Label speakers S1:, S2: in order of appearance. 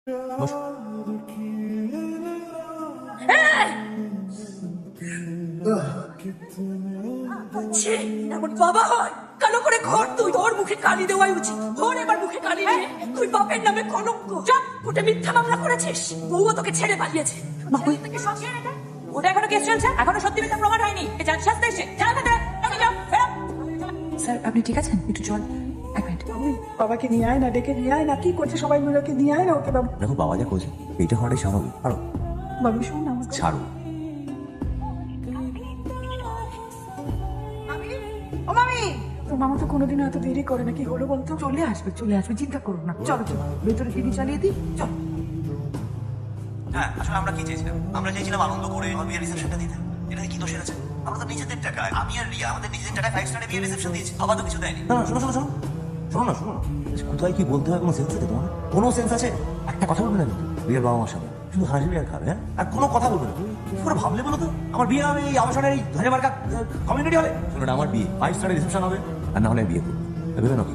S1: এমন বাবা হয় কালো করে ঘর, তুই তোর মুখে কালি দেওয়াই উচিত। ওর এবার মুখে কালি দিয়ে তুই বাপের নামে কলঙ্ক। ওটা মিথ্যা মামলা করেছিস, বউও তোকে ছেড়ে পালিয়েছে। ওটা এখনো কেস চলছে, এখনো সত্যি মিথ্যা প্রমাণ হয়নি। শাস্তি এসে স্যার, আপনি ঠিক আছেন? একটু চল।
S2: বাবাকে নিয়ে আয় না, ডেকে নিয়ে আয় না। কি করছে সবাই মিলে? ওকে নিয়ে আয় না ওকে। বাবু
S3: দেখো, বাবা যা করছে এইটা হওয়াটাই স্বাভাবিক। ছাড়ো
S2: বাবু, শোন না আমাকে।
S3: ছাড়ো।
S2: ও মামি, তোর মামা তো কোনোদিনও এত দেরি করে না। কি হলো বলতো? চলে আসবে, চিন্তা করো না। চলো চলো, ভেতরে টিভি চালিয়ে দিই। চল।
S3: হ্যাঁ, আসলে আমরা কি চেয়েছিলাম? আমরা চেয়েছিলাম আনন্দ করে আমার বিয়ের রিসেপশনটা দিতে। এটা কি দোষের আছে? আমরা তো নিজেদের টাকায়, আমি আর রিয়া আমাদের নিজেদের টাকায় 5 স্টারে বিয়ের রিসেপশন দিয়েছি। বাবা তো কিছু দেয়নি। না, শোনো শোনো শোনো শোনো না, শোনো না। কোথায় কি বলতে হয় কোনো সেন্স আছে তোমার? কোনো সেন্স আছে? একটা কথা বলবে না কিন্তু বিয়ের বাবা মার সামনে শুধু হাসবে আর খাবে, হ্যাঁ? আর কোনো কথা বলবে না। কি করে ভাবলে বলো তো? আমার বিয়ে হবে এই আবাসনের এই ধরে মার্কা কমিউনিটি হলে? শোনো না, আমার বিয়ে 5 স্টারে রিসেপশন হবে, আর না হলে বিয়ে করবো। ভেবে না কি